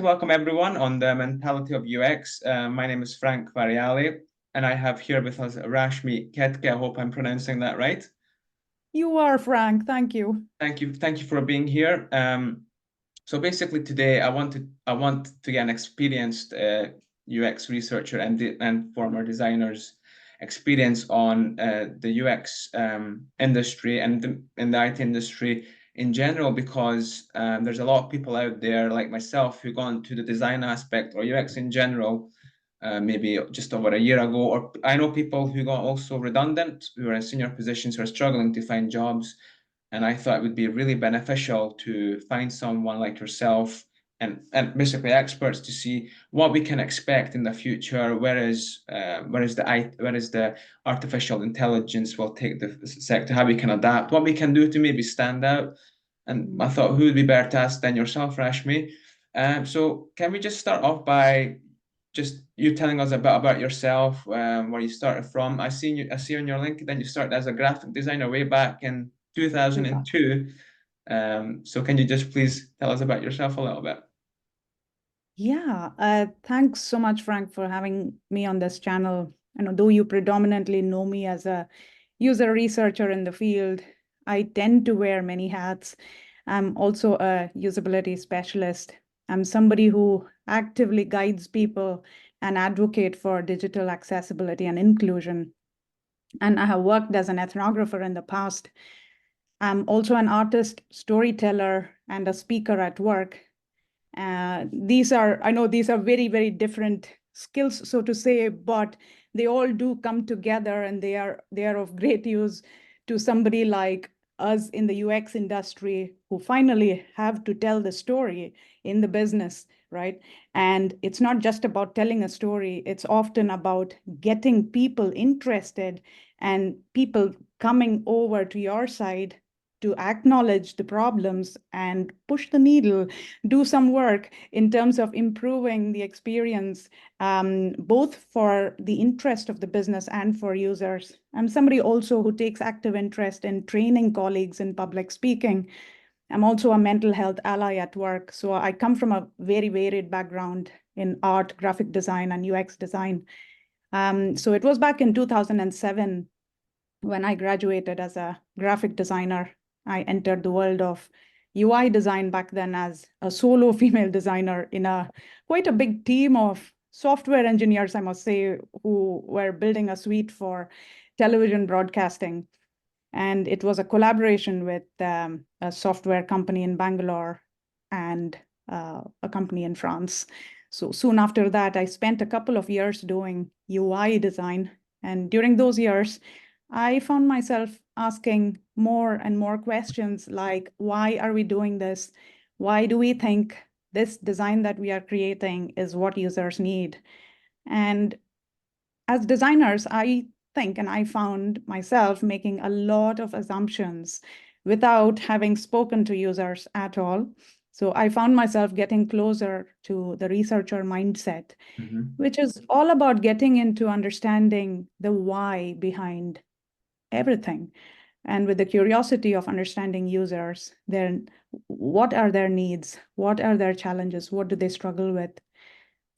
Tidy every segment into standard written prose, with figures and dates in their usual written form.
Welcome everyone on the mentality of UX. My name is Frank Variale, and I have here with us Rashmi Kakde. I hope I'm pronouncing that right. You are, Frank. Thank you. Thank you for being here. So basically today I want to get an experienced UX researcher and former designer's experience on the UX industry and in the IT industry in general, because there's a lot of people out there like myself who got into the design aspect or UX in general maybe just over a year ago, or I know people who got also redundant, who are in senior positions, who are struggling to find jobs. And I thought it would be really beneficial to find someone like yourself and basically experts to see what we can expect in the future. Where is the artificial intelligence will take the sector, how we can adapt, what we can do to maybe stand out. And I thought, who would be better to ask than yourself, Rashmi? So can we just start off by just you telling us a bit about yourself, where you started from? I see on your LinkedIn you started as a graphic designer way back in 2002. So can you just please tell us about yourself a little bit? Yeah, thanks so much, Frank, for having me on this channel. And although you predominantly know me as a user researcher in the field, I tend to wear many hats. I'm also a usability specialist. I'm somebody who actively guides people and advocate for digital accessibility and inclusion. And I have worked as an ethnographer in the past. I'm also an artist, storyteller, and a speaker at work. I know these are very, very different skills, so to say, but they all do come together, and they are of great use to somebody like us in the UX industry who finally have to tell the story in the business, right? And it's not just about telling a story, it's often about getting people interested and people coming over to your side to acknowledge the problems and push the needle, do some work in terms of improving the experience, both for the interest of the business and for users. I'm somebody also who takes active interest in training colleagues in public speaking. I'm also a mental health ally at work. So I come from a very varied background in art, graphic design, and UX design. So it was back in 2007 when I graduated as a graphic designer. I entered the world of UI design back then as a solo female designer in quite a big team of software engineers, I must say, who were building a suite for television broadcasting. And it was a collaboration with a software company in Bangalore and a company in France. So soon after that, I spent a couple of years doing UI design. And during those years, I found myself asking more and more questions like, why are we doing this? Why do we think this design that we are creating is what users need? And as designers, I think, and I found myself making a lot of assumptions without having spoken to users at all. So I found myself getting closer to the researcher mindset, which is all about getting into understanding the why behind everything. And with the curiosity of understanding users, what are their needs? What are their challenges? What do they struggle with?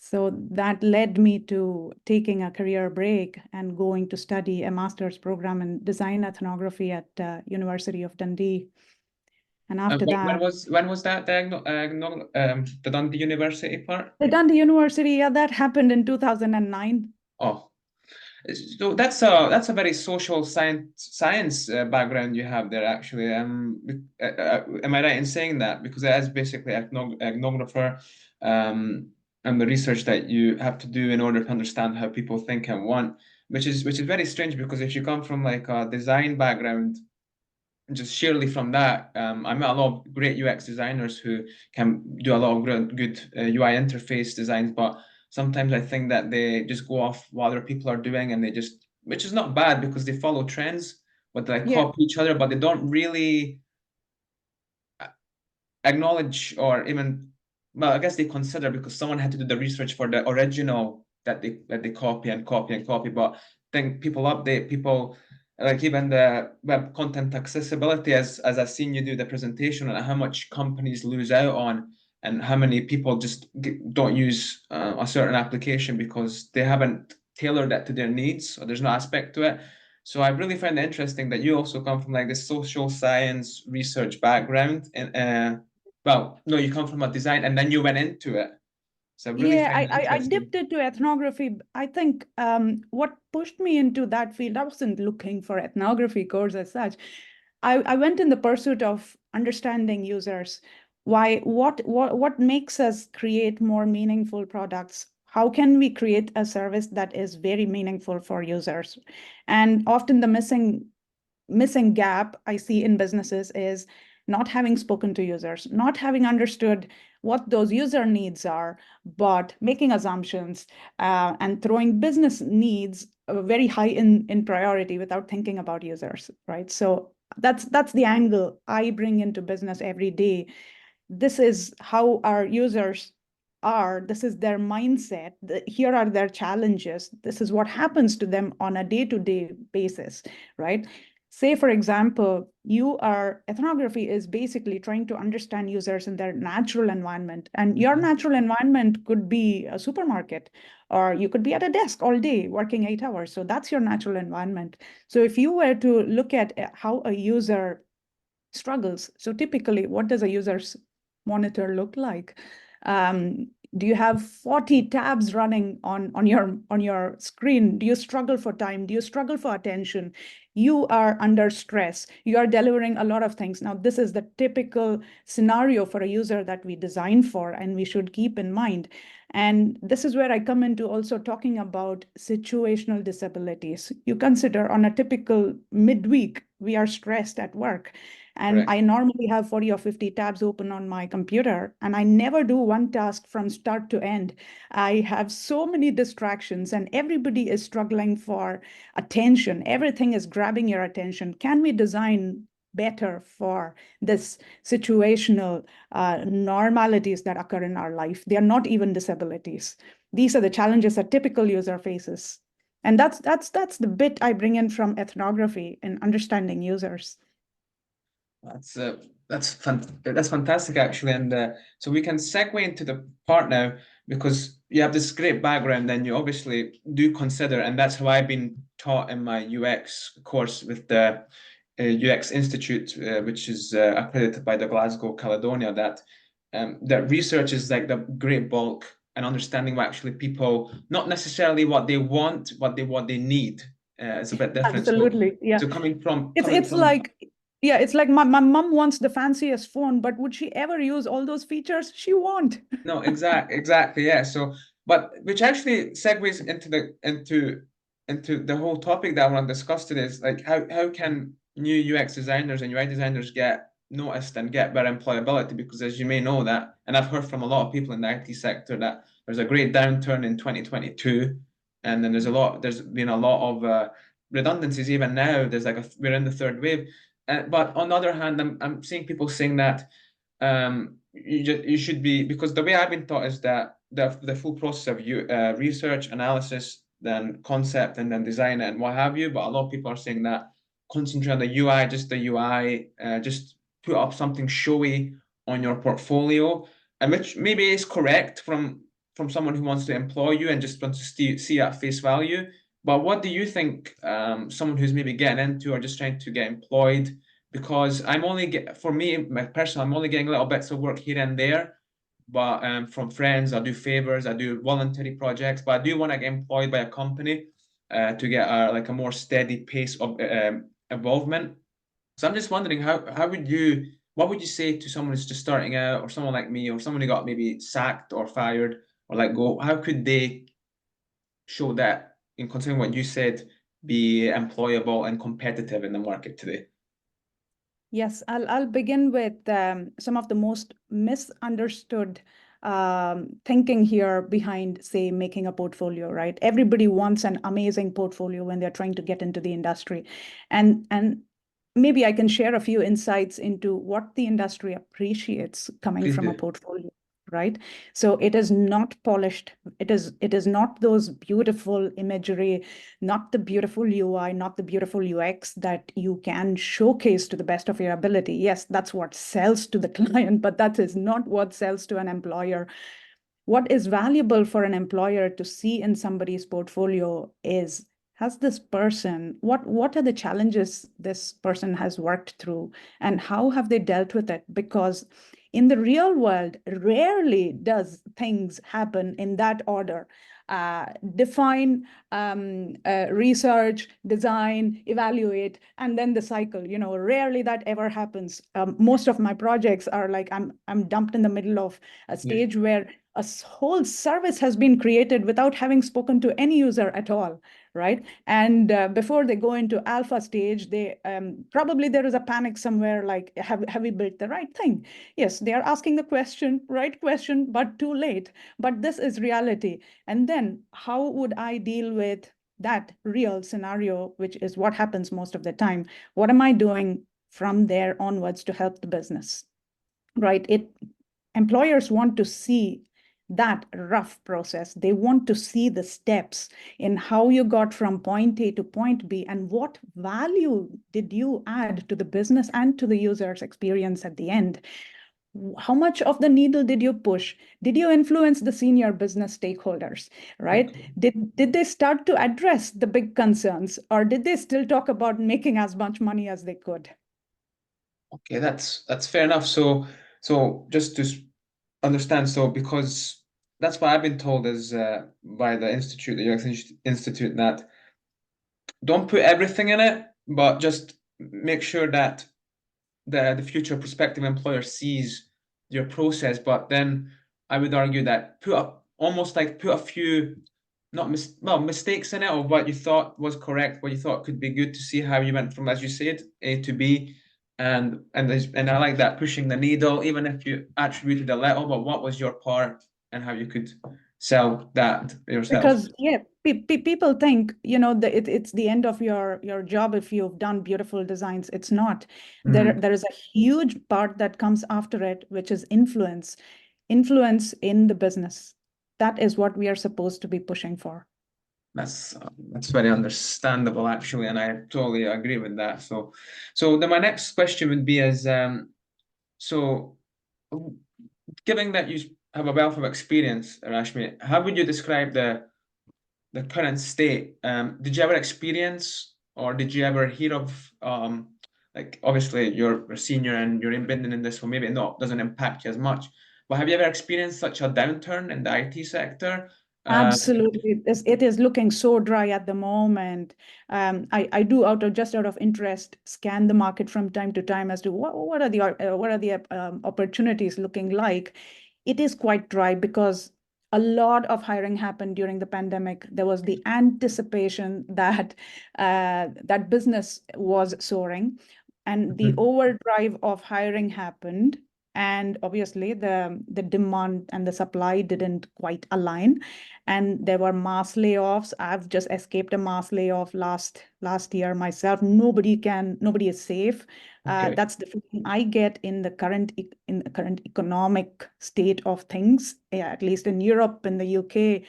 So that led me to taking a career break and going to study a master's program in design ethnography at University of Dundee. And after that, When was that the Dundee University part? the Dundee University, yeah, that happened in 2009. Oh, so that's a very social science background you have there, actually. Am I right in saying that? Because it is basically ethnographer, and the research that you have to do in order to understand how people think and want, which is very strange, because if you come from like a design background, just sheerly from that, I met a lot of great UX designers who can do a lot of good UI interface designs, but sometimes I think that they just go off what other people are doing, and which is not bad because they follow trends, but they Yeah. copy each other, but they don't really acknowledge or even, well, I guess they consider, because someone had to do the research for the original that they copy and copy and copy. But I think people update, people like even the web content accessibility, as I've seen you do the presentation, and how much companies lose out on and how many people just don't use a certain application because they haven't tailored that to their needs, or there's no aspect to it. So I really find it interesting that you also come from like this social science research background, and well, no, you come from a design and then you went into it. So I really Yeah, find it I interesting. dipped into ethnography. I think what pushed me into that field, I wasn't looking for ethnography course as such. I went in the pursuit of understanding users. What makes us create more meaningful products? How can we create a service that is very meaningful for users? And often the missing gap I see in businesses is not having spoken to users, not having understood what those user needs are, but making assumptions and throwing business needs very high in priority without thinking about users, right? So that's the angle I bring into business every day. This is how our users are. This is their mindset. Here are their challenges. This is what happens to them on a day-to-day basis, right? Say, for example, ethnography is basically trying to understand users in their natural environment. And your natural environment could be a supermarket, or you could be at a desk all day working 8 hours. So that's your natural environment. So if you were to look at how a user struggles, so typically, what does a user's monitor look like? Do you have 40 tabs running on your screen? Do you struggle for time? Do you struggle for attention? You are under stress. You are delivering a lot of things. Now, this is the typical scenario for a user that we design for, and we should keep in mind. And this is where I come into also talking about situational disabilities. You consider on a typical midweek, we are stressed at work. And Correct. I normally have 40 or 50 tabs open on my computer, and I never do one task from start to end. I have so many distractions, and everybody is struggling for attention. Everything is grabbing your attention. Can we design better for this situational normalities that occur in our life? They are not even disabilities. These are the challenges a typical user faces. And that's the bit I bring in from ethnography and understanding users. That's that's fantastic actually, and so we can segue into the part now, because you have this great background and you obviously do consider, and that's how I've been taught in my UX course with the UX Institute, which is accredited by the Glasgow Caledonia, that research is like the great bulk, and understanding what actually people, not necessarily what they want, what they need, is a bit different. Absolutely, yeah. So coming from It's like, yeah, it's like my mom wants the fanciest phone, but would she ever use all those features? She won't. No, exactly, yeah. So, but which actually segues into the whole topic that I want to discuss today, is like how can new UX designers and UI designers get noticed and get better employability? Because as you may know that, and I've heard from a lot of people in the IT sector, that there's a great downturn in 2022, and then there's been a lot of redundancies even now. There's like we're in the third wave, but on the other hand, I'm seeing people saying that you should be, because the way I've been taught is that the full process of research, analysis, then concept, and then design and what have you. But a lot of people are saying that concentrate on the UI, just the UI, just put up something showy on your portfolio, and which maybe is correct from someone who wants to employ you and just wants to see at face value. But what do you think, someone who's maybe getting into or just trying to get employed? Because for me, my personal, I'm only getting little bits of work here and there, but from friends, I do favors, I do voluntary projects, but I do want to get employed by a company to get like a more steady pace of involvement. So I'm just wondering, what would you say to someone who's just starting out, or someone like me, or someone who got maybe sacked or fired or let go? How could they show that, in considering what you said, be employable and competitive in the market today? Yes, I'll begin with some of the most misunderstood thinking here behind, say, making a portfolio, right? Everybody wants an amazing portfolio when they're trying to get into the industry. And maybe I can share a few insights into what the industry appreciates coming Please from a do. portfolio. right? So it is not polished. It is not those beautiful imagery, not the beautiful UI, not the beautiful UX that you can showcase to the best of your ability. Yes, that's what sells to the client, but that is not what sells to an employer. What is valuable for an employer to see in somebody's portfolio is, has this person, what are the challenges this person has worked through, and how have they dealt with it? Because in the real world, rarely does things happen in that order. Define, research, design, evaluate, and then the cycle. Rarely that ever happens. Most of my projects are like I'm dumped in the middle of a stage where a whole service has been created without having spoken to any user at all, right? And before they go into alpha stage, they probably there is a panic somewhere, like, have we built the right thing? Yes, they are asking the right question, but too late. But this is reality. And then how would I deal with that real scenario, which is what happens most of the time? What am I doing from there onwards to help the business, right? Employers want to see that rough process. They want to see the steps in how you got from point A to point B, and what value did you add to the business and to the user's experience at the end. How much of the needle did you push? Did you influence the senior business stakeholders, right? Okay. Did they start to address the big concerns, or did they still talk about making as much money as they could? Okay, that's fair enough. So just to understand, so because that's what I've been told is by the institute, the UX Institute, that don't put everything in it, but just make sure that the future prospective employer sees your process. But then I would argue that put a few not mistakes in it, or what you thought was correct, what you thought could be good, to see how you went from, as you said, A to B. And I like that, pushing the needle, even if you attributed a little, but what was your part and how you could sell that yourself. Because yeah, people think, it's the end of your job if you've done beautiful designs. It's not. Mm, There is a huge part that comes after it, which is influence in the business. That is what we are supposed to be pushing for. that's very understandable, actually, and I totally agree with that. So then my next question would be is so given that you have a wealth of experience, Rashmi, how would you describe the current state? Did you ever experience, or did you ever hear of, like, obviously you're a senior and you're embedded in this, so maybe it not doesn't impact you as much. But have you ever experienced such a downturn in the IT sector? Absolutely. It is looking so dry at the moment. I do, out of interest, scan the market from time to time as to what are the opportunities looking like. It is quite dry because a lot of hiring happened during the pandemic. There was the anticipation that that business was soaring, and the Mhm. overdrive of hiring happened. And obviously, the demand and the supply didn't quite align, and there were mass layoffs. I've just escaped a mass layoff last year myself. Nobody is safe. Okay. That's the feeling I get in the current economic state of things, at least in Europe, in the UK.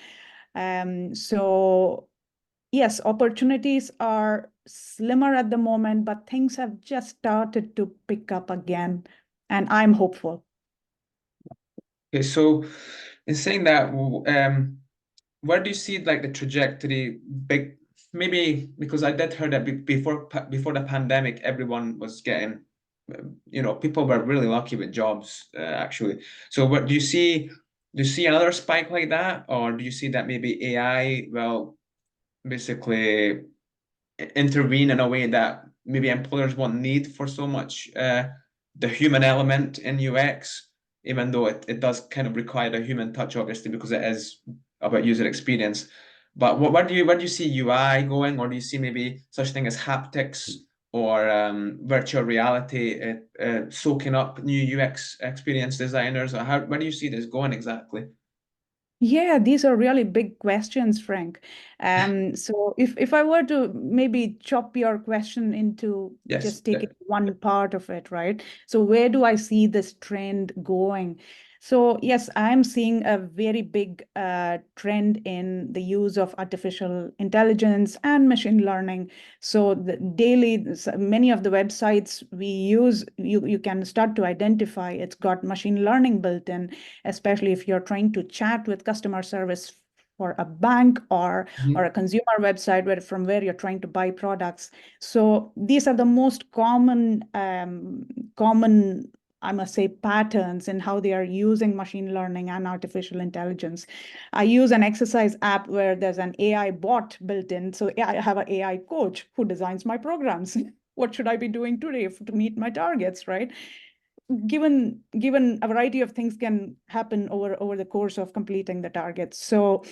So yes, opportunities are slimmer at the moment, but things have just started to pick up again, and I'm hopeful. Okay, so in saying that, where do you see like the trajectory? Big, maybe because I did hear that before the pandemic, everyone was getting, people were really lucky with jobs, actually. So what do you see? Do you see another spike like that, or do you see that maybe AI will basically intervene in a way that maybe employers won't need for so much the human element in UX, even though it does kind of require a human touch, obviously, because it is about user experience. But where do you see UI going, or do you see maybe such thing as haptics or virtual reality soaking up new UX experience designers? Or where do you see this going exactly? Yeah, these are really big questions, Frank. So if I were to maybe chop your question into Yes. just taking one part of it, right? So where do I see this trend going? So yes, I'm seeing a very big trend in the use of artificial intelligence and machine learning. So many of the websites we use, you can start to identify it's got machine learning built in, especially if you're trying to chat with customer service for a bank or a consumer website from where you're trying to buy products. So these are the most common I must say, patterns in how they are using machine learning and artificial intelligence. I use an exercise app where there's an AI bot built in. So I have an AI coach who designs my programs. What should I be doing today to meet my targets, right? Given a variety of things can happen over the course of completing the targets. So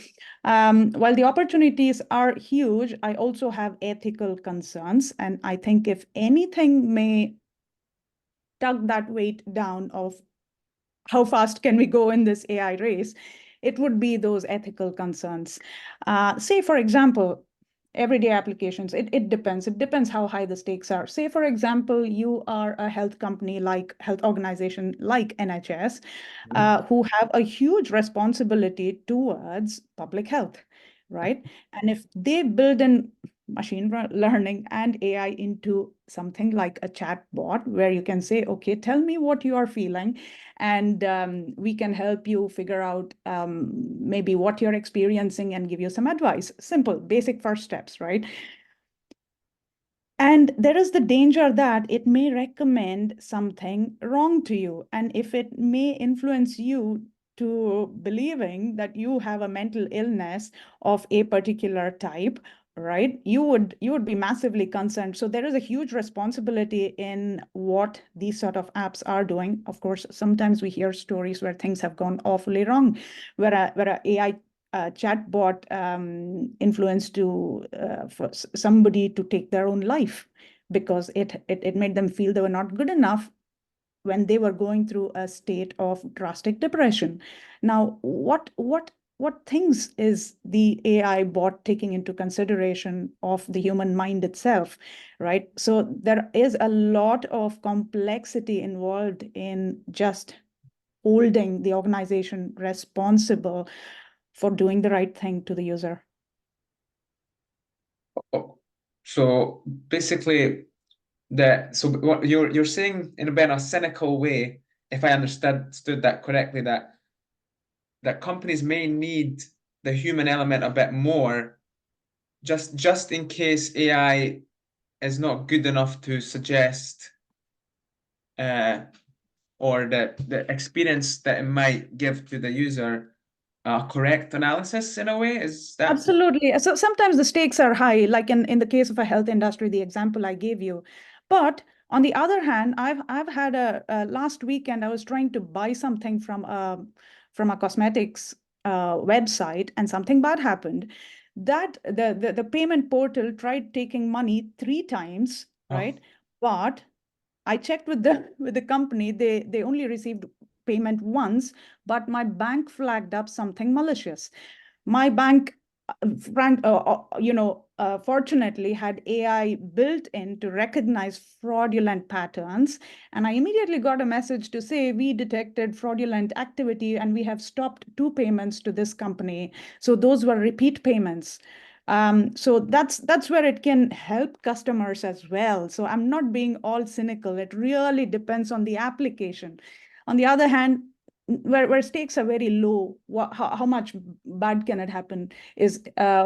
while the opportunities are huge, I also have ethical concerns. And I think if anything may tug that weight down of how fast can we go in this AI race, it would be those ethical concerns. Say, for example, everyday applications, it depends. It depends how high the stakes are. Say, for example, you are a health company like health organization like NHS, who have a huge responsibility towards public health, right? And if they build in machine learning and AI into something like a chat bot where you can say, okay, tell me what you are feeling, and we can help you figure out maybe what you're experiencing and give you some advice. Simple, basic first steps, right? And there is the danger that it may recommend something wrong to you. And if it may influence you to believing that you have a mental illness of a particular type, right, you would be massively concerned. So there is a huge responsibility in what these sort of apps are doing. Of course, sometimes we hear stories where things have gone awfully wrong, where a AI chatbot influence to for somebody to take their own life because it made them feel they were not good enough when they were going through a state of drastic depression. Now, what things is the AI bot taking into consideration of the human mind itself, right? So there is a lot of complexity involved in just holding the organization responsible for doing the right thing to the user. Oh, so basically, so what you're saying in a bit of a cynical way, if I understood that correctly, that companies may need the human element a bit more, just in case AI is not good enough to suggest or the experience that it might give to the user correct analysis in a way. Is that? Absolutely. So sometimes the stakes are high, like in the case of a health industry, the example I gave you. But on the other hand, I've had a last weekend I was trying to buy something from a cosmetics website, and something bad happened. That the payment portal tried taking money 3 times, right? But I checked with the company. They only received payment once, but my bank flagged up something malicious. My bank, fortunately had AI built in to recognize fraudulent patterns. And I immediately got a message to say, we detected fraudulent activity and we have stopped 2 payments to this company. So those were repeat payments. So that's where it can help customers as well. So I'm not being all cynical. It really depends on the application. On the other hand, where stakes are very low, how much bad can it happen is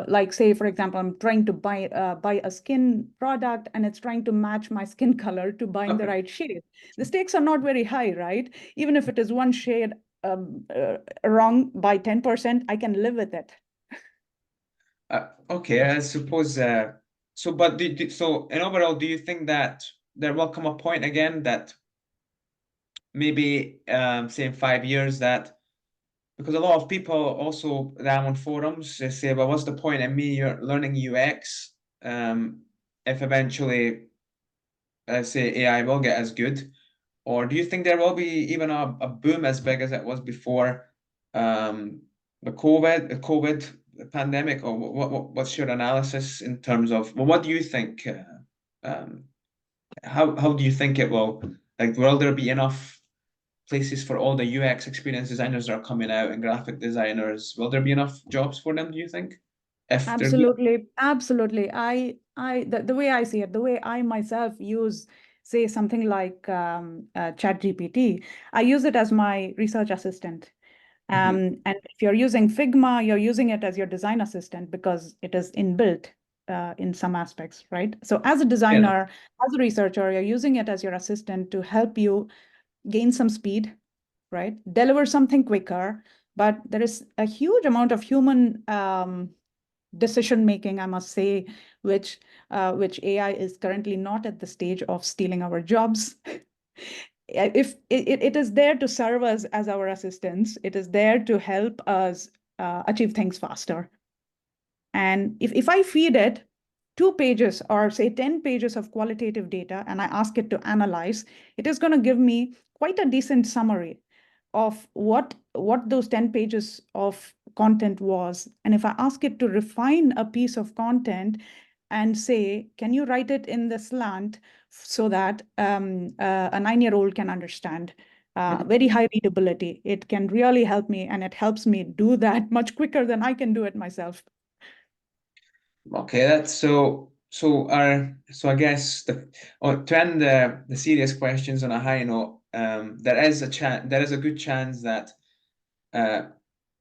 like, say, for example, I'm trying to buy a skin product and it's trying to match my skin color to buying the right shade. The stakes are not very high, right? Even if it is one shade wrong by 10%, I can live with it. Okay, I suppose. So, but so in overall, do you think that there will come a point again that maybe, say in 5 years, that because a lot of people also that I'm on forums, they say, well, what's the point in me learning UX if eventually, let's say, AI will get as good? Or do you think there will be even a boom as big as it was before the COVID pandemic? Or what's your analysis in terms of, well, what do you think? How do you think it will, like, will there be enough places for all the UX experience designers that are coming out and graphic designers? Will there be enough jobs for them, do you think? If there be? Absolutely, absolutely. The way I see it, the way I myself use, say, something like ChatGPT, I use it as my research assistant. Mhm. And if you're using Figma, you're using it as your design assistant because it is inbuilt in some aspects, right? So as a Yeah. designer, as a researcher, you're using it as your assistant to help you gain some speed, right? Deliver something quicker. But there is a huge amount of human decision making, I must say, which AI is currently not at the stage of stealing our jobs. If it is there to serve us as our assistants, it is there to help us achieve things faster. And if I feed it 2 pages or say 10 pages of qualitative data and I ask it to analyze, it is going to give me quite a decent summary of what those 10 pages of content was. And if I ask it to refine a piece of content and say, can you write it in the slant so that a 9-year-old can understand? Very high readability. It can really help me, and it helps me do that much quicker than I can do it myself. Okay, that's so I guess to end the serious questions on a high note, there is a good chance that uh,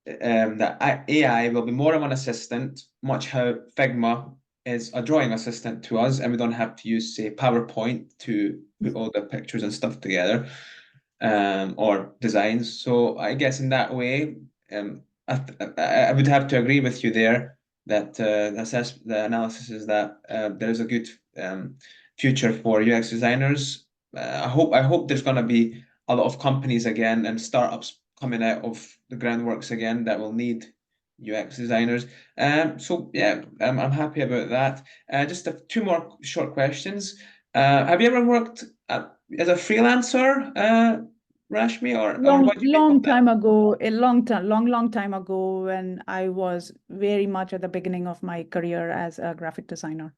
AI will be more of an assistant, much how Figma is a drawing assistant to us, and we don't have to use, say, PowerPoint to put all the pictures and stuff together, or designs. So I guess in that way, I would have to agree with you there that the analysis is that there is a good future for UX designers. I hope there's going to be a lot of companies again and startups coming out of the groundworks again that will need UX designers. So yeah, I'm happy about that. Just two more short questions. Have you ever worked as a freelancer, Rashmi, or Long, what do you make of long that? time ago, a long time, long time ago, when I was very much at the beginning of my career as a graphic designer.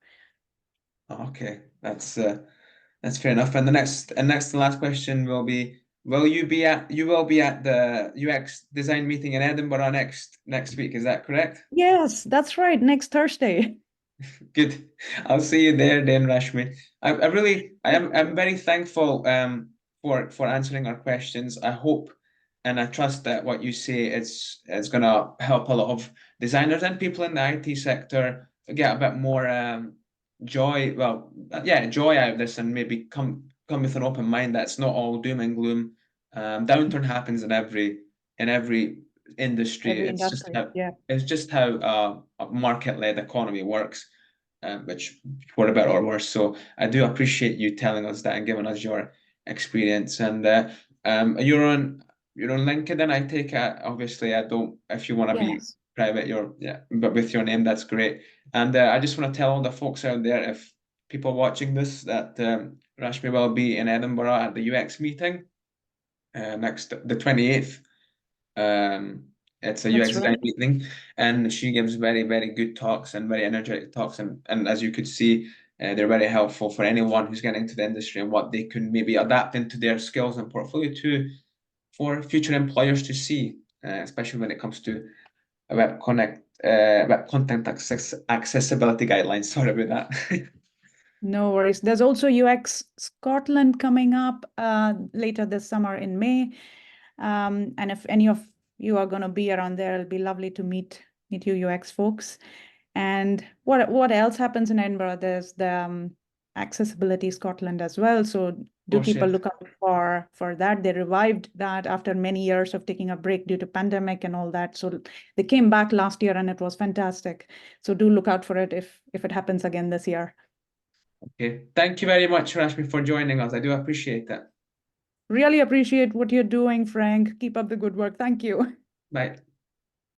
Okay, that's fair enough. And the next and last question will be: you will be at the UX design meeting in Edinburgh next week? Is that correct? Yes, that's right. Next Thursday. Good. I'll see you there then, Rashmi. I'm very thankful for answering our questions. I hope and I trust that what you say is gonna help a lot of designers and people in the IT sector get a bit more joy. Well, yeah, joy out of this and maybe come with an open mind that's not all doom and gloom. Downturn happens in every industry. Every industry. Yeah. It's just how a market-led economy works, which for better or worse. So I do appreciate you telling us that and giving us your experience. And you're on LinkedIn, I take it. Obviously, I don't. If you want to be Yes. private, but with your name, that's great. And I just want to tell all the folks out there, if people watching this, that Rashmi will be in Edinburgh at the UX meeting next the 28th. It's a UX That's design right. meeting, and she gives very, very good talks and very energetic talks. And as you could see, they're very helpful for anyone who's getting into the industry and what they can maybe adapt into their skills and portfolio to for future employers to see, especially when it comes to web content accessibility guidelines. Sorry about that. No worries. There's also UX Scotland coming up later this summer in May. And if any of you are going to be around there, it'll be lovely to meet you UX folks. And what else happens in Edinburgh? There's the Accessibility Scotland as well. So do Oh, keep a shit. lookout for that. They revived that after many years of taking a break due to pandemic and all that. So they came back last year and it was fantastic. So do look out for it if it happens again this year. Okay. Thank you very much, Rashmi, for joining us. I do appreciate that. Really appreciate what you're doing, Frank. Keep up the good work. Thank you. Bye.